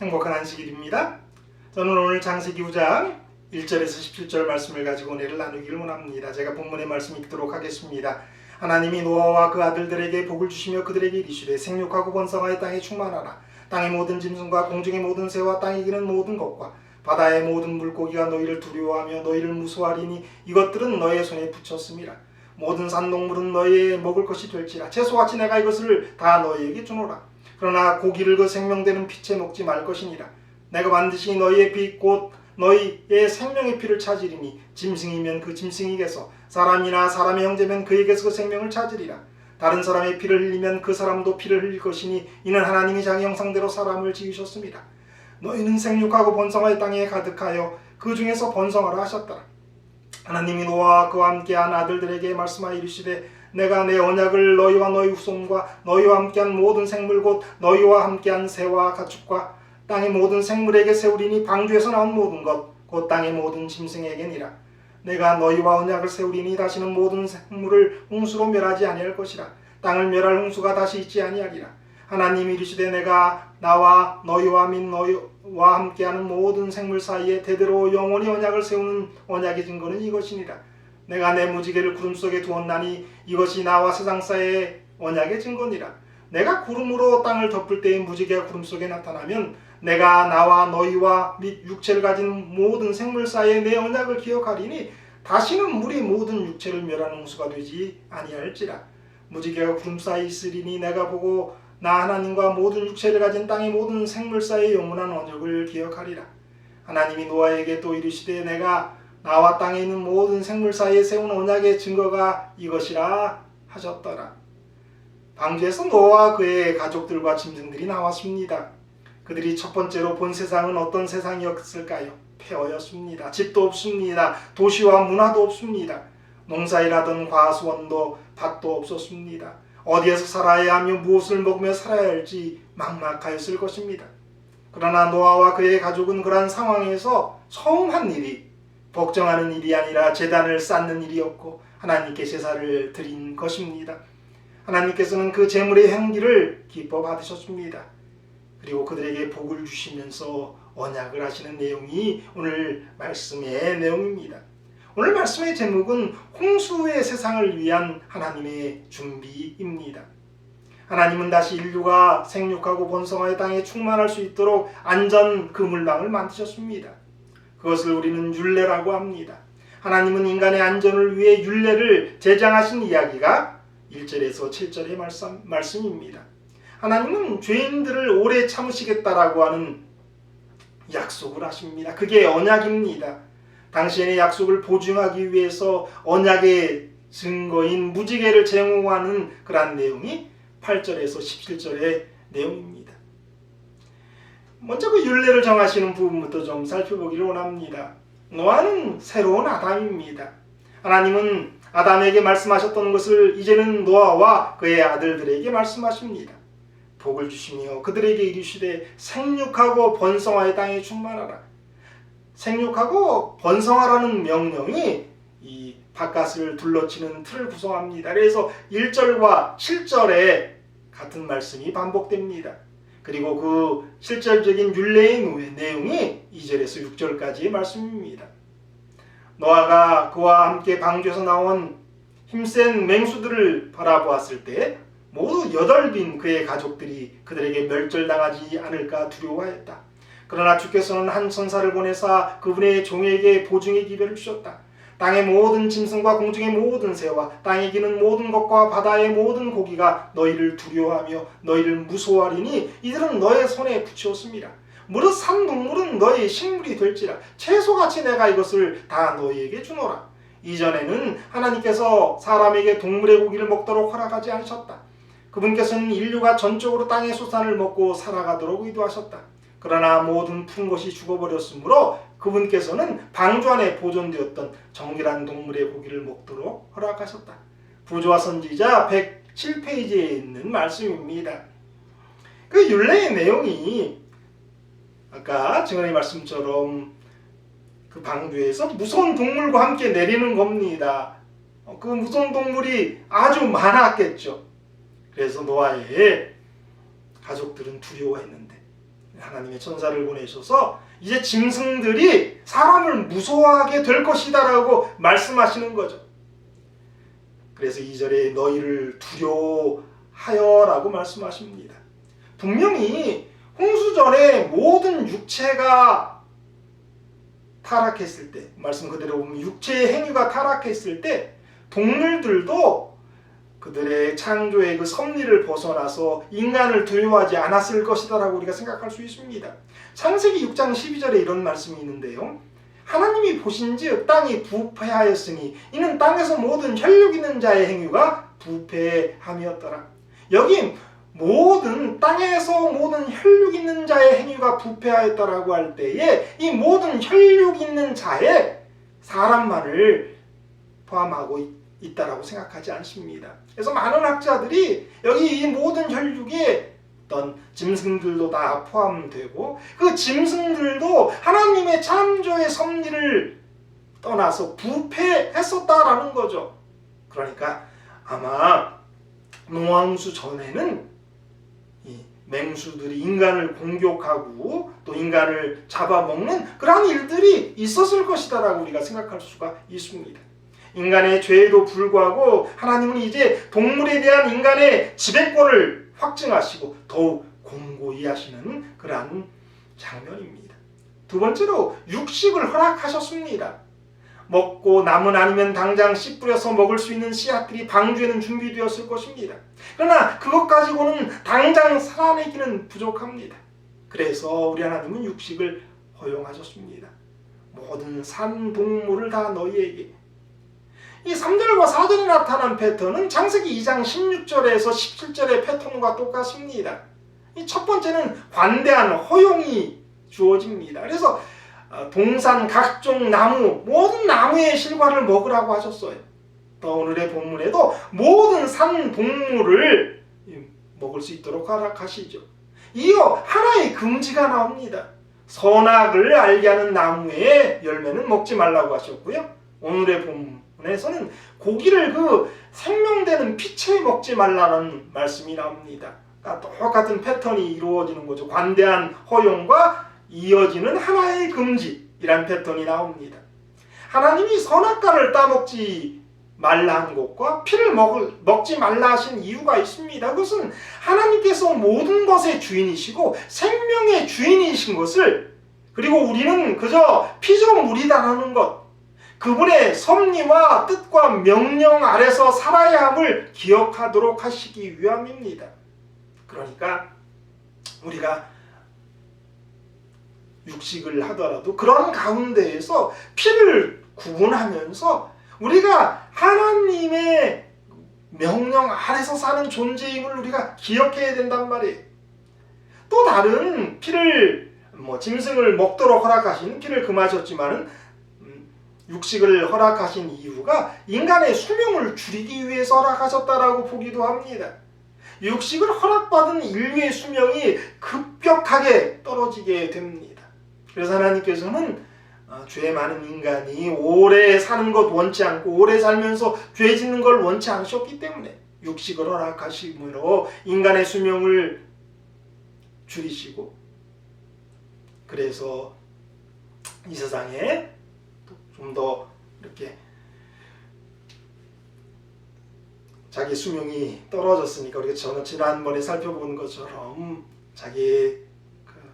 행복한 안식일입니다. 저는 오늘 창세기 9장 1절에서 17절 말씀을 가지고 은혜를 나누기를 원합니다. 제가 본문의 말씀 읽도록 하겠습니다. 하나님이 노아와 그 아들들에게 복을 주시며 그들에게 이르시되 생육하고 번성하여 땅에 충만하라. 땅의 모든 짐승과 공중의 모든 새와 땅에 기는 모든 것과 바다의 모든 물고기가 너희를 두려워하며 너희를 무서워하리니 이것들은 너의 손에 붙였음이라. 모든 산동물은 너희의 먹을 것이 될지라. 채소같이 내가 이것을 다 너희에게 주노라. 그러나 고기를 그 생명되는 피채 먹지 말 것이니라. 내가 반드시 너희의 피 곧 너희의 생명의 피를 찾으리니 짐승이면 그 짐승에게서 사람이나 사람의 형제면 그에게서 그 생명을 찾으리라. 다른 사람의 피를 흘리면 그 사람도 피를 흘릴 것이니 이는 하나님이 자기 형상대로 사람을 지으셨습니다. 너희는 생육하고 번성하여 땅에 가득하여 그 중에서 번성하라 하셨더라. 하나님이 노아와 그와 함께한 아들들에게 말씀하여 이르시되 내가 내 언약을 너희와 너희 후손과 너희와 함께한 모든 생물 곧 너희와 함께한 새와 가축과 땅의 모든 생물에게 세우리니 방주에서 나온 모든 것 곧 땅의 모든 짐승에게니라. 내가 너희와 언약을 세우리니 다시는 모든 생물을 홍수로 멸하지 아니할 것이라. 땅을 멸할 홍수가 다시 있지 아니하리라. 하나님이 이르시되 내가 나와 너희와 및 너희와 함께하는 모든 생물 사이에 대대로 영원히 언약을 세우는 언약의 증거는 이것이니라. 내가 내 무지개를 구름 속에 두었나니 이것이 나와 세상 사이의 언약의 증거니라. 내가 구름으로 땅을 덮을 때에 무지개가 구름 속에 나타나면 내가 나와 너희와 및 육체를 가진 모든 생물 사이에 내 언약을 기억하리니 다시는 물이 모든 육체를 멸하는 홍수가 되지 아니할지라. 무지개가 구름 사이에 있으리니 내가 보고 나 하나님과 모든 육체를 가진 땅의 모든 생물 사이의 영원한 언약을 기억하리라. 하나님이 노아에게 또 이르시되 내가 나와 땅에 있는 모든 생물 사이에 세운 언약의 증거가 이것이라 하셨더라. 방주에서 노아와 그의 가족들과 짐승들이 나왔습니다. 그들이 첫 번째로 본 세상은 어떤 세상이었을까요? 폐허였습니다. 집도 없습니다. 도시와 문화도 없습니다. 농사일하던 과수원도 밭도 없었습니다. 어디에서 살아야 하며 무엇을 먹으며 살아야 할지 막막하였을 것입니다. 그러나 노아와 그의 가족은 그러한 상황에서 처음 한 일이 복종하는 일이 아니라 제단을 쌓는 일이었고 하나님께 제사를 드린 것입니다. 하나님께서는 그 제물의 향기를 기뻐 받으셨습니다. 그리고 그들에게 복을 주시면서 언약을 하시는 내용이 오늘 말씀의 내용입니다. 오늘 말씀의 제목은 홍수의 세상을 위한 하나님의 준비입니다. 하나님은 다시 인류가 생육하고 번성하여 땅에 충만할 수 있도록 안전 그물망을 만드셨습니다. 그것을 우리는 율례라고 합니다. 하나님은 인간의 안전을 위해 율례를 제정하신 이야기가 1절에서 7절의 말씀입니다. 하나님은 죄인들을 오래 참으시겠다라고 하는 약속을 하십니다. 그게 언약입니다. 당신의 약속을 보증하기 위해서 언약의 증거인 무지개를 제공하는 그러한 내용이 8절에서 17절의 내용입니다. 먼저 그 율례를 정하시는 부분부터 좀 살펴보기를 원합니다. 노아는 새로운 아담입니다. 하나님은 아담에게 말씀하셨던 것을 이제는 노아와 그의 아들들에게 말씀하십니다. 복을 주시며 그들에게 이르시되 생육하고 번성하여 땅에 충만하라. 생육하고 번성하라는 명령이 이 바깥을 둘러치는 틀을 구성합니다. 그래서 1절과 7절에 같은 말씀이 반복됩니다. 그리고 그 실질적인 율례의 내용이 2절에서 6절까지의 말씀입니다. 노아가 그와 함께 방주에서 나온 힘센 맹수들을 바라보았을 때 모두 8빈 그의 가족들이 그들에게 멸절당하지 않을까 두려워하였다. 그러나 주께서는 한 천사를 보내사 그분의 종에게 보증의 기별을 주셨다. 땅의 모든 짐승과 공중의 모든 새와 땅에 기는 모든 것과 바다의 모든 고기가 너희를 두려워하며 너희를 무서워하리니 이들은 너의 손에 붙이었습니다. 무릇 산 동물은 너희의 식물이 될지라. 채소같이 내가 이것을 다 너희에게 주노라. 이전에는 하나님께서 사람에게 동물의 고기를 먹도록 허락하지 않으셨다. 그분께서는 인류가 전적으로 땅의 수산을 먹고 살아가도록 의도하셨다. 그러나 모든 푸른 것이 죽어버렸으므로 그분께서는 방주 안에 보존되었던 정결한 동물의 고기를 먹도록 허락하셨다. 부조와 선지자 107페이지에 있는 말씀입니다. 그 율례의 내용이 아까 증언의 말씀처럼 그 방주에서 무서운 동물과 함께 내리는 겁니다. 그 무서운 동물이 아주 많았겠죠. 그래서 노아의 가족들은 두려워했는데 하나님의 천사를 보내셔서 이제 짐승들이 사람을 무서워하게 될 것이다라고 말씀하시는 거죠. 그래서 2절에 너희를 두려워하여라고 말씀하십니다. 분명히 홍수전에 모든 육체가 타락했을 때, 말씀 그대로 보면 육체의 행위가 타락했을 때 동물들도 그들의 창조의 그 섭리를 벗어나서 인간을 두려워하지 않았을 것이다 라고 우리가 생각할 수 있습니다. 창세기 6장 12절에 이런 말씀이 있는데요. 하나님이 보신즉 땅이 부패하였으니 이는 땅에서 모든 혈육 있는 자의 행위가 부패함이었더라. 여기 모든 땅에서 모든 혈육 있는 자의 행위가 부패하였다라고 할 때에 이 모든 혈육 있는 자에 사람만을 포함하고 있다라고 생각하지 않습니다. 그래서 많은 학자들이 여기 이 모든 혈육에 어떤 짐승들도 다 포함되고 그 짐승들도 하나님의 창조의 섭리를 떠나서 부패했었다라는 거죠. 그러니까 아마 노아홍수 전에는 이 맹수들이 인간을 공격하고 또 인간을 잡아먹는 그런 일들이 있었을 것이다라고 우리가 생각할 수가 있습니다. 인간의 죄에도 불구하고 하나님은 이제 동물에 대한 인간의 지배권을 확증하시고 더욱 공고히 하시는 그러한 장면입니다. 두 번째로 육식을 허락하셨습니다. 먹고 남은 아니면 당장 씨 뿌려서 먹을 수 있는 씨앗들이 방주에는 준비되었을 것입니다. 그러나 그것 가지고는 당장 살아내기는 부족합니다. 그래서 우리 하나님은 육식을 허용하셨습니다. 모든 산 동물을 다 너희에게. 이 3절과 4절에 나타난 패턴은 창세기 2장 16절에서 17절의 패턴과 똑같습니다. 이 첫 번째는 관대한 허용이 주어집니다. 그래서 동산 각종 나무, 모든 나무의 실과를 먹으라고 하셨어요. 또 오늘의 본문에도 모든 산 동물을 먹을 수 있도록 허락하시죠. 이어 하나의 금지가 나옵니다. 선악을 알게 하는 나무의 열매는 먹지 말라고 하셨고요. 오늘의 본문에서는 고기를 그 생명되는 피채 먹지 말라는 말씀이 나옵니다. 그러니까 똑같은 패턴이 이루어지는 거죠. 관대한 허용과 이어지는 하나의 금지이란 패턴이 나옵니다. 하나님이 선악과를 따먹지 말라 한 것과 피를 먹지 말라 하신 이유가 있습니다. 그것은 하나님께서 모든 것의 주인이시고 생명의 주인이신 것을, 그리고 우리는 그저 피조물이다라는 것, 그분의 섭리와 뜻과 명령 아래서 살아야 함을 기억하도록 하시기 위함입니다. 그러니까 우리가 육식을 하더라도 그런 가운데에서 피를 구분하면서 우리가 하나님의 명령 아래서 사는 존재임을 우리가 기억해야 된단 말이에요. 또 다른 피를 짐승을 먹도록 허락하신 피를 금하셨지만은 육식을 허락하신 이유가 인간의 수명을 줄이기 위해서 허락하셨다라고 보기도 합니다. 육식을 허락받은 인류의 수명이 급격하게 떨어지게 됩니다. 그래서 하나님께서는 죄 많은 인간이 오래 사는 것 원치 않고 오래 살면서 죄 짓는 걸 원치 않으셨기 때문에 육식을 허락하심으로 인간의 수명을 줄이시고, 그래서 이 세상에 좀 더 이렇게 자기 수명이 떨어졌으니까 우리가 지난번에 살펴본 것처럼 자기의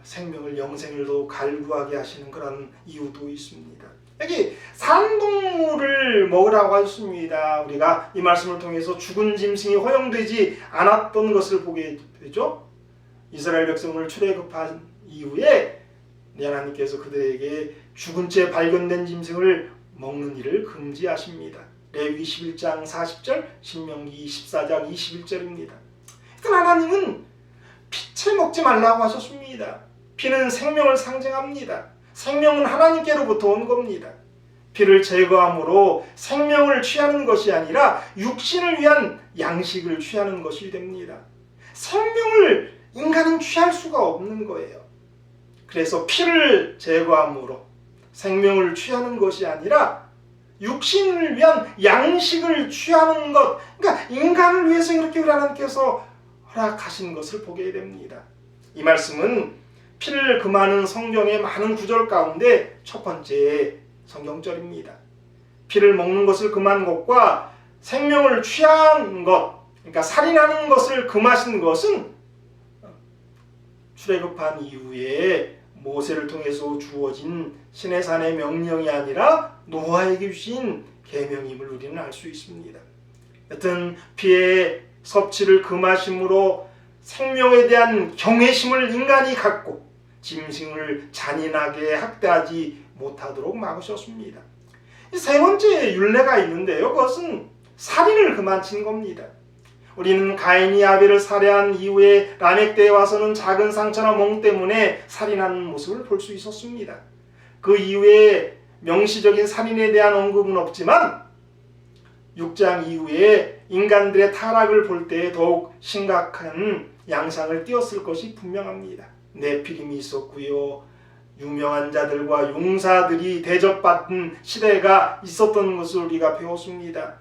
생명을, 영생을 더 갈구하게 하시는 그런 이유도 있습니다. 여기 산동물을 먹으라고 하셨습니다. 우리가 이 말씀을 통해서 죽은 짐승이 허용되지 않았던 것을 보게 되죠. 이스라엘 백성을 출애굽한 이후에 하나님께서 그들에게 죽은 채 발견된 짐승을 먹는 일을 금지하십니다. 레위 11장 40절, 신명기 14장 21절입니다. 그러니까 하나님은 피채 먹지 말라고 하셨습니다. 피는 생명을 상징합니다. 생명은 하나님께로부터 온 겁니다. 피를 제거함으로 생명을 취하는 것이 아니라 육신을 위한 양식을 취하는 것이 됩니다. 생명을 인간은 취할 수가 없는 거예요. 그래서 피를 제거함으로 생명을 취하는 것이 아니라 육신을 위한 양식을 취하는 것, 그러니까 인간을 위해서 이렇게 우리 하나님께서 허락하신 것을 보게 됩니다. 이 말씀은 피를 금하는 성경의 많은 구절 가운데 첫 번째 성경절입니다. 피를 먹는 것을 금한 것과 생명을 취한 것, 그러니까 살인하는 것을 금하신 것은 출애굽한 이후에 모세를 통해서 주어진 시내산의 명령이 아니라 노아에게 주신 계명임을 우리는 알 수 있습니다. 여튼 피의 섭취를 금하심으로 생명에 대한 경외심을 인간이 갖고 짐승을 잔인하게 학대하지 못하도록 막으셨습니다. 세 번째 율례가 있는데요. 그것은 살인을 금하신 겁니다. 우리는 가인이 아벨을 살해한 이후에 라멕 때에 와서는 작은 상처나 멍 때문에 살인하는 모습을 볼 수 있었습니다. 그 이후에 명시적인 살인에 대한 언급은 없지만 6장 이후에 인간들의 타락을 볼 때 더욱 심각한 양상을 띄었을 것이 분명합니다. 네피림이 있었고요. 유명한 자들과 용사들이 대접받은 시대가 있었던 것을 우리가 배웠습니다.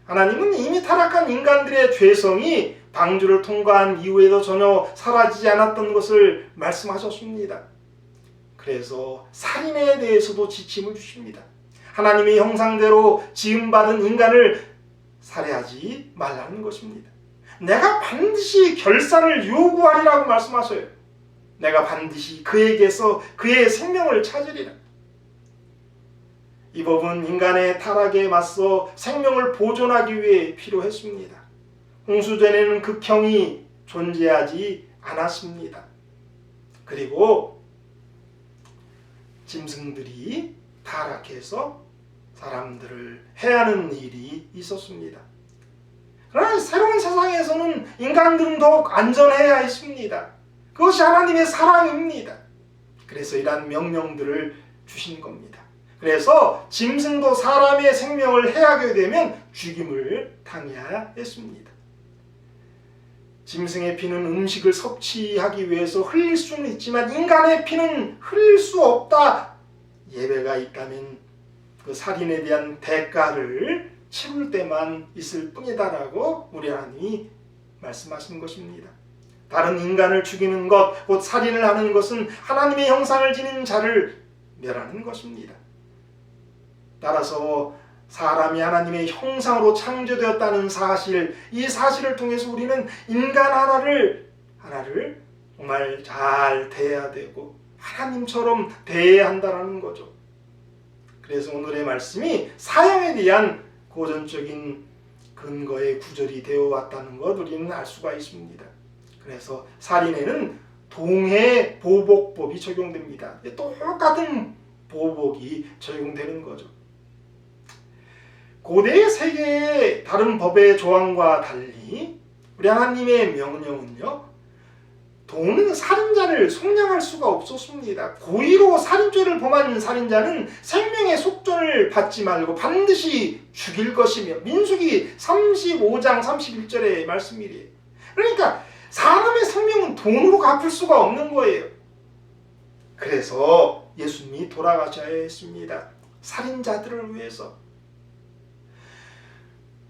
하나님은 이미 타락한 인간들의 죄성이 방주를 통과한 이후에도 전혀 사라지지 않았던 것을 말씀하셨습니다. 그래서 살인에 대해서도 지침을 주십니다. 하나님의 형상대로 지음받은 인간을 살해하지 말라는 것입니다. 내가 반드시 결산을 요구하리라고 말씀하셔요. 내가 반드시 그에게서 그의 생명을 찾으리라. 이 법은 인간의 타락에 맞서 생명을 보존하기 위해 필요했습니다. 홍수전에는 극형이 존재하지 않았습니다. 그리고 짐승들이 타락해서 사람들을 해하는 일이 있었습니다. 그러나 새로운 세상에서는 인간들은 더욱 안전해야 했습니다. 그것이 하나님의 사랑입니다. 그래서 이러한 명령들을 주신 겁니다. 그래서 짐승도 사람의 생명을 해하게 되면 죽임을 당해야 했습니다. 짐승의 피는 음식을 섭취하기 위해서 흘릴 수는 있지만 인간의 피는 흘릴 수 없다. 예배가 있다면 그 살인에 대한 대가를 치를 때만 있을 뿐이다라고 우리 하나님이 말씀하신 것입니다. 다른 인간을 죽이는 것, 곧 살인을 하는 것은 하나님의 형상을 지닌 자를 멸하는 것입니다. 따라서 사람이 하나님의 형상으로 창조되었다는 사실, 이 사실을 통해서 우리는 인간 하나를 정말 잘 대해야 되고 하나님처럼 대해야 한다는 거죠. 그래서 오늘의 말씀이 사형에 대한 고전적인 근거의 구절이 되어 왔다는 것 우리는 알 수가 있습니다. 그래서 살인에는 동해 보복법이 적용됩니다. 똑같은 보복이 적용되는 거죠. 고대의 세계의 다른 법의 조항과 달리 우리 하나님의 명령은요, 도는 살인자를 속량할 수가 없었습니다. 고의로 살인죄를 범한 살인자는 생명의 속전을 받지 말고 반드시 죽일 것이며, 민수기 35장 31절의 말씀이래요. 그러니까 사람의 생명은 돈으로 갚을 수가 없는 거예요. 그래서 예수님이 돌아가셔야 했습니다. 살인자들을 위해서.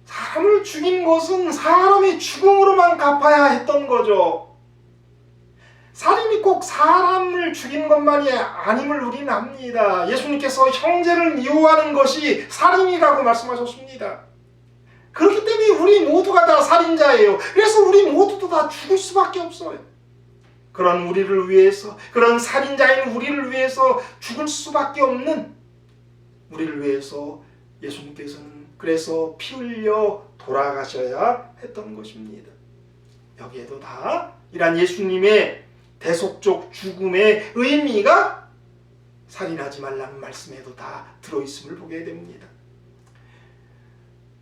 사람을 죽인 것은 사람의 죽음으로만 갚아야 했던 거죠. 살인이 꼭 사람을 죽인 것만이 아님을 우리는 압니다. 예수님께서 형제를 미워하는 것이 살인이라고 말씀하셨습니다. 그렇기 때문에 우리 모두가 다 살인자예요. 그래서 우리 모두도 다 죽을 수밖에 없어요. 그런 우리를 위해서, 그런 살인자인 우리를 위해서 죽을 수밖에 없는 우리를 위해서 예수님께서는 그래서 피 흘려 돌아가셔야 했던 것입니다. 여기에도 다 이란 예수님의 대속적 죽음의 의미가 살인하지 말라는 말씀에도 다 들어있음을 보게 됩니다.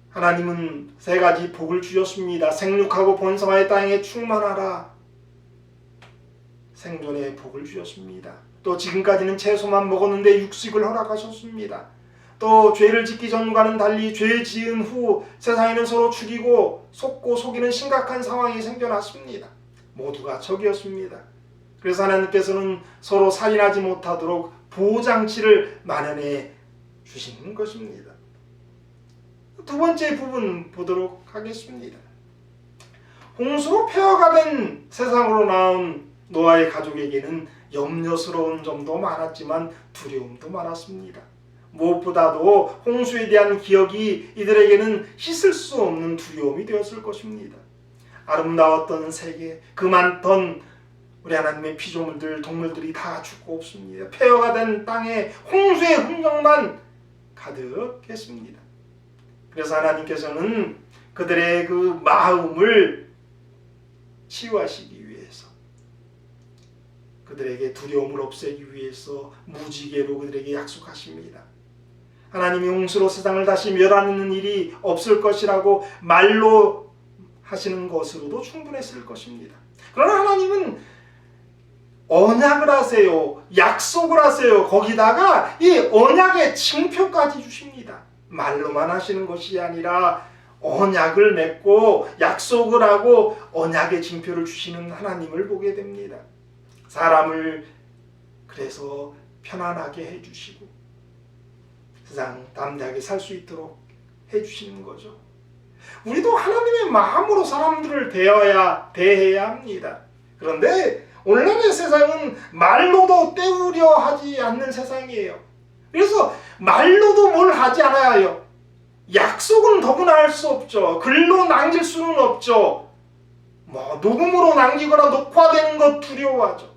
하나님은 세 가지 복을 주셨습니다. 생육하고 번성하여 땅에 충만하라. 생존의 복을 주셨습니다. 또 지금까지는 채소만 먹었는데 육식을 허락하셨습니다. 또 죄를 짓기 전과는 달리 죄 지은 후 세상에는 서로 죽이고 속고 속이는 심각한 상황이 생겨났습니다. 모두가 적이었습니다. 그래서 하나님께서는 서로 살인하지 못하도록 보호장치를 마련해 주시는 것입니다. 두 번째 부분 보도록 하겠습니다. 홍수로 폐허가 된 세상으로 나온 노아의 가족에게는 염려스러운 점도 많았지만 두려움도 많았습니다. 무엇보다도 홍수에 대한 기억이 이들에게는 씻을 수 없는 두려움이 되었을 것입니다. 아름다웠던 세계, 그 많던 우리 하나님의 피조물들, 동물들이 다 죽고 없습니다. 폐허가 된 땅에 홍수의 흔적만 가득했습니다. 그래서 하나님께서는 그들의 그 마음을 치유하시기 위해서, 그들에게 두려움을 없애기 위해서 무지개로 그들에게 약속하십니다. 하나님이 홍수로 세상을 다시 멸하는 일이 없을 것이라고 말로 하시는 것으로도 충분했을 것입니다. 그러나 하나님은 언약을 하세요. 약속을 하세요. 거기다가 이 언약의 징표까지 주십니다. 말로만 하시는 것이 아니라 언약을 맺고 약속을 하고 언약의 징표를 주시는 하나님을 보게 됩니다. 사람을 그래서 편안하게 해주시고 세상 담대하게 살 수 있도록 해주시는 거죠. 우리도 하나님의 마음으로 사람들을 대해야 합니다. 그런데 오늘날의 세상은 말로도 때우려 하지 않는 세상이에요. 그래서 말로도 뭘 하지 않아야 해요. 약속은 더구나 할 수 없죠. 글로 남길 수는 없죠. 녹음으로 남기거나 녹화되는 것 두려워하죠.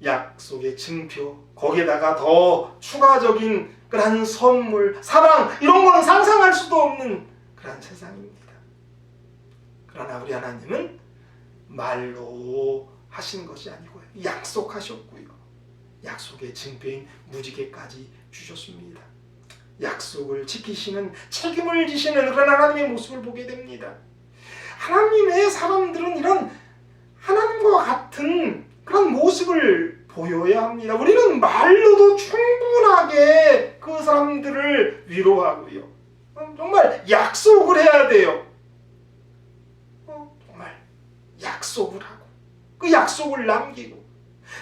약속의 증표, 거기에다가 더 추가적인 그런 선물, 사랑, 이런 거는 상상할 수도 없는 그런 세상입니다. 그러나 우리 하나님은 말로 하신 것이 아니고요, 약속하셨고요, 약속의 증표인 무지개까지 주셨습니다. 약속을 지키시는, 책임을 지시는 그런 하나님의 모습을 보게 됩니다. 하나님의 사람들은 이런 하나님과 같은 그런 모습을 보여야 합니다. 우리는 말로도 충분하게 그 사람들을 위로하고요, 정말 약속을 해야 돼요. 정말 약속을 하고 그 약속을 남기고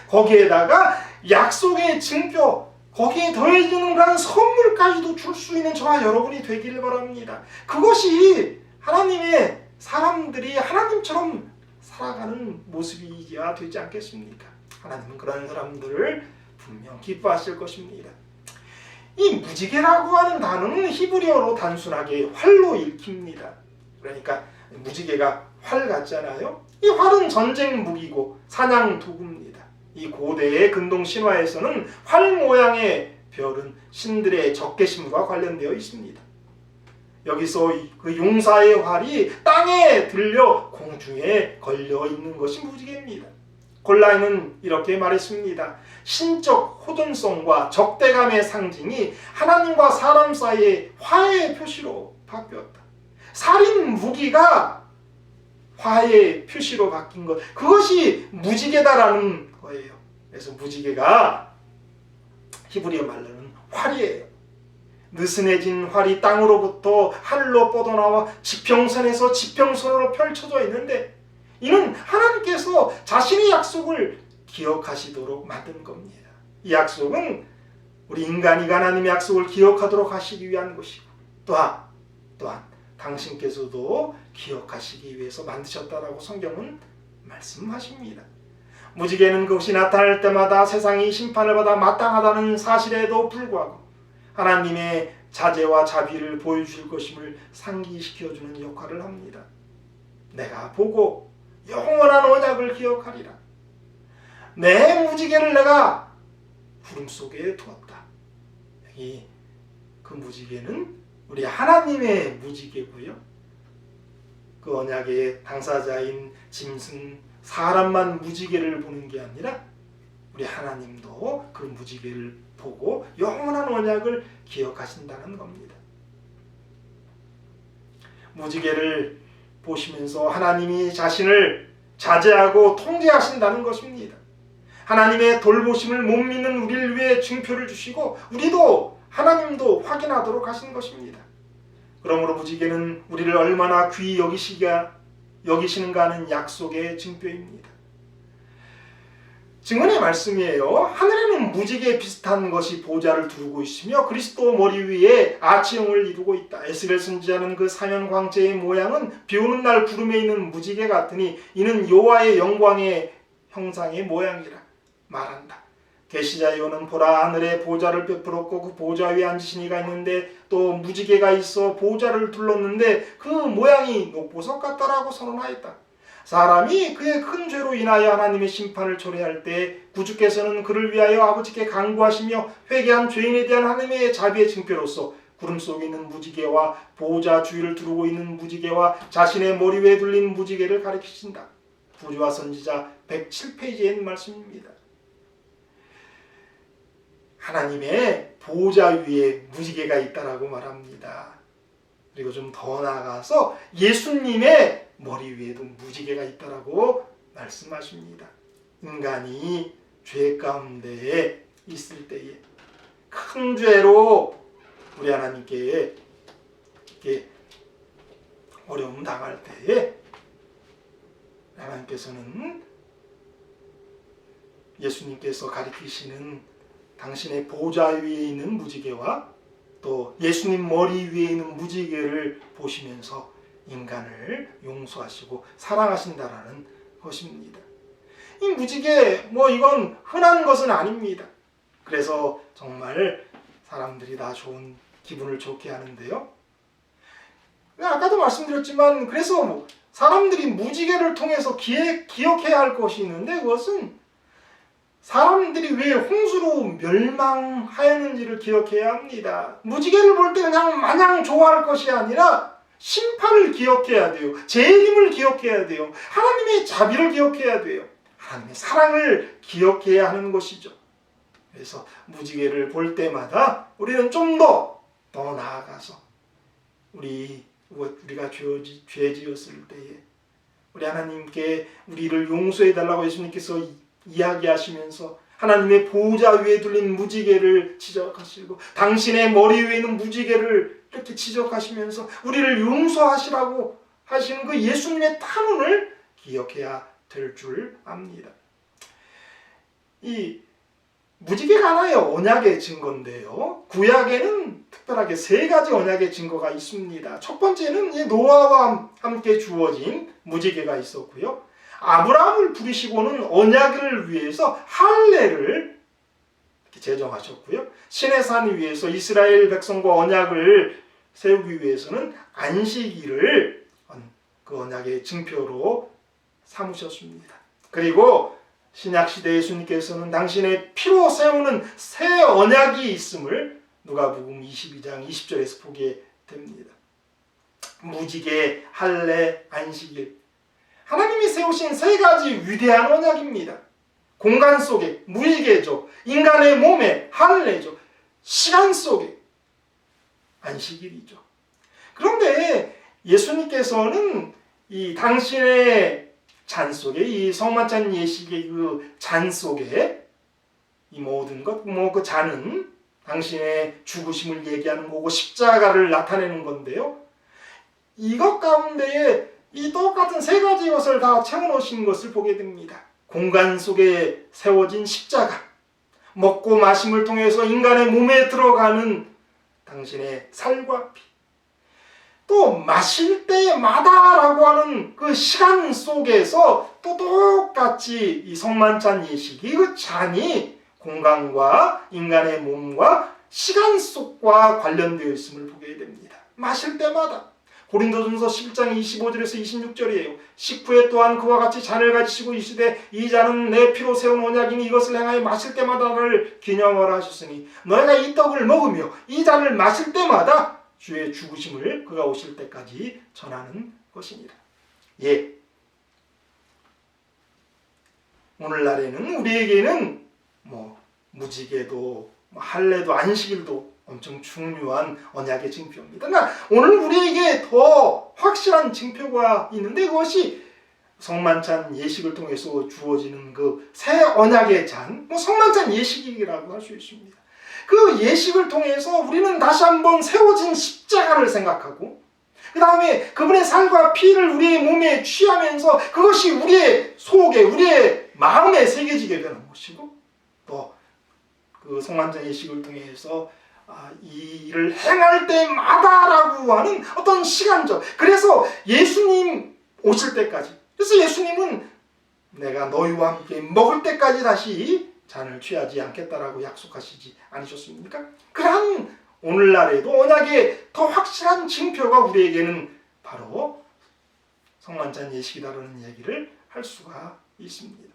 거기에다가 약속의 증표, 거기에 더해지는 그런 선물까지도 줄 수 있는 저와 여러분이 되기를 바랍니다. 그것이 하나님의 사람들이 하나님처럼 살아가는 모습이어야 되지 않겠습니까? 하나님은 그런 사람들을 분명 기뻐하실 것입니다. 이 무지개라고 하는 단어는 히브리어로 단순하게 활로 읽힙니다. 그러니까 무지개가 활 같잖아요. 이 활은 전쟁 무기고 사냥 도구입니다. 이 고대의 근동 신화에서는 활 모양의 별은 신들의 적개심과 관련되어 있습니다. 여기서 그 용사의 활이 땅에 들려 공중에 걸려 있는 것이 무지개입니다. 골라인은 이렇게 말했습니다. 신적 호전성과 적대감의 상징이 하나님과 사람 사이의 화해의 표시로 바뀌었다. 살인 무기가 화해의 표시로 바뀐 것, 그것이 무지개다라는 거예요. 그래서 무지개가 히브리어 말로는 활이에요. 느슨해진 활이 땅으로부터 하늘로 뻗어나와 지평선에서 지평선으로 펼쳐져 있는데, 이는 하나님께서 자신의 약속을 기억하시도록 만든 겁니다. 이 약속은 우리 인간이 하나님의 약속을 기억하도록 하시기 위한 것이고, 또한 당신께서도 기억하시기 위해서 만드셨다라고 성경은 말씀하십니다. 무지개는 그것이 나타날 때마다 세상이 심판을 받아 마땅하다는 사실에도 불구하고 하나님의 자재와 자비를 보여주실 것임을 상기시켜주는 역할을 합니다. 내가 보고 영원한 언약을 기억하리라. 내 무지개를 내가 구름 속에 두었다. 여기 그 무지개는 우리 하나님의 무지개고요, 그 언약의 당사자인 짐승, 사람만 무지개를 보는 게 아니라 우리 하나님도 그 무지개를 보고 영원한 언약을 기억하신다는 겁니다. 무지개를 보시면서 하나님이 자신을 자제하고 통제하신다는 것입니다. 하나님의 돌보심을 못 믿는 우리를 위해 증표를 주시고 우리도 하나님도 확인하도록 하신 것입니다. 그러므로 무지개는 우리를 얼마나 귀히 여기시는가 하는 약속의 증표입니다. 증언의 말씀이에요. 하늘에는 무지개 비슷한 것이 보좌를 두르고 있으며 그리스도 머리 위에 아치형을 이루고 있다. 에스겔 선지자는 그 사면 광채의 모양은 비오는 날 구름에 있는 무지개 같으니 이는 여호와의 영광의 형상의 모양이라 말한다. 계시자 요는 보라 하늘에 보좌를 베풀었고 그 보좌 위에 앉으신 이가 있는데 또 무지개가 있어 보좌를 둘렀는데 그 모양이 녹보석 같다라고 선언하였다. 사람이 그의 큰 죄로 인하여 하나님의 심판을 초래할 때 구주께서는 그를 위하여 아버지께 간구하시며 회개한 죄인에 대한 하나님의 자비의 징표로서 구름 속에 있는 무지개와 보호자 주위를 두르고 있는 무지개와 자신의 머리 위에 둘린 무지개를 가리키신다. 부조와 선지자 107페이지에 있는 말씀입니다. 하나님의 보호자 위에 무지개가 있다라고 말합니다. 그리고 좀 더 나아가서 예수님의 머리 위에도 무지개가 있다라고 말씀하십니다. 인간이 죄 가운데 있을 때에 큰 죄로 우리 하나님께 이렇게 어려움 당할 때에 하나님께서는 예수님께서 가리키시는 당신의 보좌 위에 있는 무지개와 또 예수님 머리 위에 있는 무지개를 보시면서 인간을 용서하시고 사랑하신다라는 것입니다. 이 무지개 이건 흔한 것은 아닙니다. 그래서 정말 사람들이 다 좋은 기분을 좋게 하는데요. 아까도 말씀드렸지만 그래서 사람들이 무지개를 통해서 기억해야 할 것이 있는데 그것은 사람들이 왜 홍수로 멸망하였는지를 기억해야 합니다. 무지개를 볼 때 그냥 마냥 좋아할 것이 아니라 심판을 기억해야 돼요. 재림을 기억해야 돼요. 하나님의 자비를 기억해야 돼요. 하나님의 사랑을 기억해야 하는 것이죠. 그래서 무지개를 볼 때마다 우리는 좀 더 나아가서 우리가 죄 지었을 때에 우리 하나님께 우리를 용서해달라고 예수님께서 이야기하시면서 하나님의 보호자 위에 둘린 무지개를 지적하시고 당신의 머리 위에 있는 무지개를 이렇게 지적하시면서 우리를 용서하시라고 하시는 그 예수님의 탄원을 기억해야 될 줄 압니다. 이 무지개가 하나의 언약의 증거인데요. 구약에는 특별하게 3가지 언약의 증거가 있습니다. 첫 번째는 노아와 함께 주어진 무지개가 있었고요. 아브라함을 부르시고는 언약을 위해서 할례를 제정하셨고요. 시내산 위에서 이스라엘 백성과 언약을 세우기 위해서는 안식일을 그 언약의 증표로 삼으셨습니다. 그리고 신약시대 예수님께서는 당신의 피로 세우는 새 언약이 있음을 누가복음 22장 20절에서 보게 됩니다. 무지개, 할례, 안식일, 하나님이 세우신 3가지 위대한 언약입니다. 공간 속에 무지개죠. 인간의 몸에 할례죠. 시간 속에 안식일이죠. 그런데 예수님께서는 이 당신의 잔 속에 이 성만찬 예식의 그 잔 속에 이 모든 것, 그 잔은 당신의 죽으심을 얘기하는 거고 십자가를 나타내는 건데요. 이것 가운데에 이 똑같은 3가지 것을 다 채워놓으신 것을 보게 됩니다. 공간 속에 세워진 십자가, 먹고 마심을 통해서 인간의 몸에 들어가는 당신의 살과 피, 또 마실 때마다라고 하는 그 시간 속에서 또 똑같이 이 성만찬 예식이 그 잔이 공간과 인간의 몸과 시간 속과 관련되어 있음을 보게 됩니다. 마실 때마다. 고린도전서 11장 25절에서 26절이에요. 식후에 또한 그와 같이 잔을 가지시고 이르시되 이 잔은 내 피로 세운 언약이니 이것을 행하여 마실 때마다 나를 기념하라 하셨으니 너희가 이 떡을 먹으며 이 잔을 마실 때마다 주의 죽으심을 그가 오실 때까지 전하는 것이니라. 오늘날에는 우리에게는 무지개도 할례도 안식일도 엄청 중요한 언약의 징표입니다. 그러나 오늘 우리에게 더 확실한 징표가 있는데 그것이 성만찬 예식을 통해서 주어지는 그 새 언약의 잔, 성만찬 예식이라고 할 수 있습니다. 그 예식을 통해서 우리는 다시 한번 세워진 십자가를 생각하고 그 다음에 그분의 살과 피를 우리의 몸에 취하면서 그것이 우리의 속에, 우리의 마음에 새겨지게 되는 것이고, 또 그 성만찬 예식을 통해서 이 일을 행할 때마다라고 하는 어떤 시간적, 그래서 예수님 오실 때까지, 그래서 예수님은 내가 너희와 함께 먹을 때까지 다시 잔을 취하지 않겠다라고 약속하시지 않으셨습니까? 그러한 오늘날에도 언약의 더 확실한 징표가 우리에게는 바로 성만찬 예식이다라는 얘기를 할 수가 있습니다.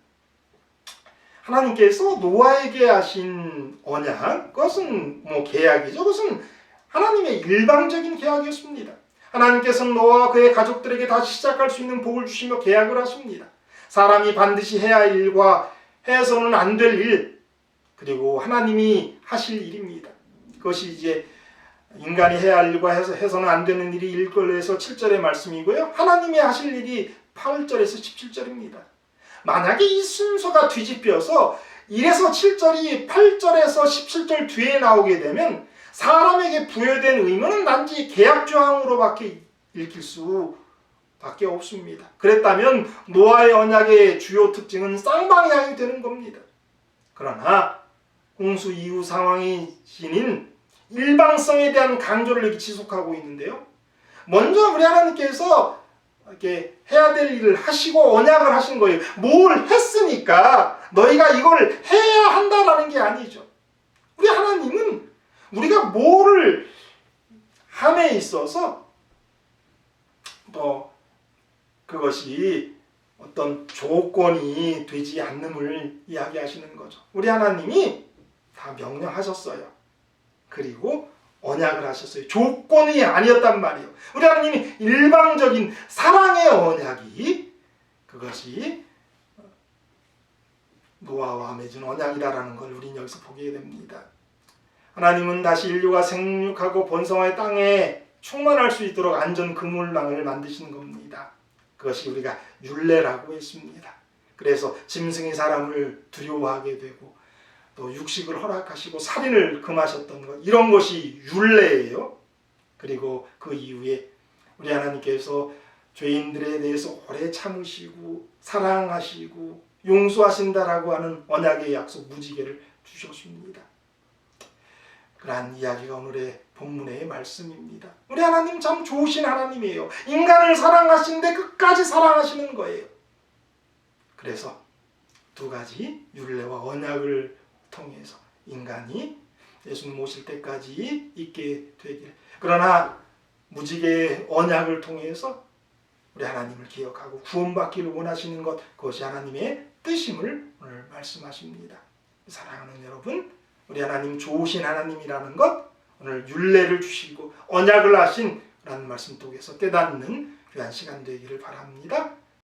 하나님께서 노아에게 하신 언약, 그것은 계약이죠. 그것은 하나님의 일방적인 계약이었습니다. 하나님께서는 노아와 그의 가족들에게 다시 시작할 수 있는 복을 주시며 계약을 하십니다. 사람이 반드시 해야 할 일과 해서는 안 될 일, 그리고 하나님이 하실 일입니다. 그것이 이제 인간이 해야 할 일과 해서는 안 되는 일이 1절에서 7절의 말씀이고요. 하나님이 하실 일이 8절에서 17절입니다. 만약에 이 순서가 뒤집혀서 1에서 7절이 8절에서 17절 뒤에 나오게 되면 사람에게 부여된 의무는 단지 계약조항으로밖에 읽힐 수밖에 없습니다. 그랬다면 노아의 언약의 주요 특징은 쌍방향이 되는 겁니다. 그러나 홍수 이후 상황이 지닌 일방성에 대한 강조를 이렇게 지속하고 있는데요. 먼저 우리 하나님께서 이렇게 해야 될 일을 하시고 언약을 하신 거예요. 뭘 했으니까 너희가 이걸 해야 한다라는 게 아니죠. 우리 하나님은 우리가 뭐를 함에 있어서 그것이 어떤 조건이 되지 않음을 이야기하시는 거죠. 우리 하나님이 다 명령하셨어요. 그리고 언약을 하셨어요. 조건이 아니었단 말이에요. 우리 하나님이 일방적인 사랑의 언약이, 그것이 노아와 맺은 언약이다라는 걸 우리는 여기서 보게 됩니다. 하나님은 다시 인류가 생육하고 번성의 땅에 충만할 수 있도록 안전 그물망을 만드신 겁니다. 그것이 우리가 율례라고 했습니다. 그래서 짐승이 사람을 두려워하게 되고 또 육식을 허락하시고 살인을 금하셨던 것, 이런 것이 율례예요. 그리고 그 이후에 우리 하나님께서 죄인들에 대해서 오래 참으시고 사랑하시고 용서하신다라고 하는 언약의 약속 무지개를 주셨습니다. 그러한 이야기가 오늘의 본문의 말씀입니다. 우리 하나님 참 좋으신 하나님이에요. 인간을 사랑하시는데 끝까지 사랑하시는 거예요. 그래서 두 가지 율례와 언약을 통해서 인간이 예수님 오실 때까지 있게 되길, 그러나 무지개의 언약을 통해서 우리 하나님을 기억하고 구원받기를 원하시는 것, 그것이 하나님의 뜻임을 오늘 말씀하십니다. 사랑하는 여러분, 우리 하나님 좋으신 하나님이라는 것, 오늘 율례를 주시고 언약을 하신 라는 말씀 속에서 깨닫는 귀한 시간 되기를 바랍니다.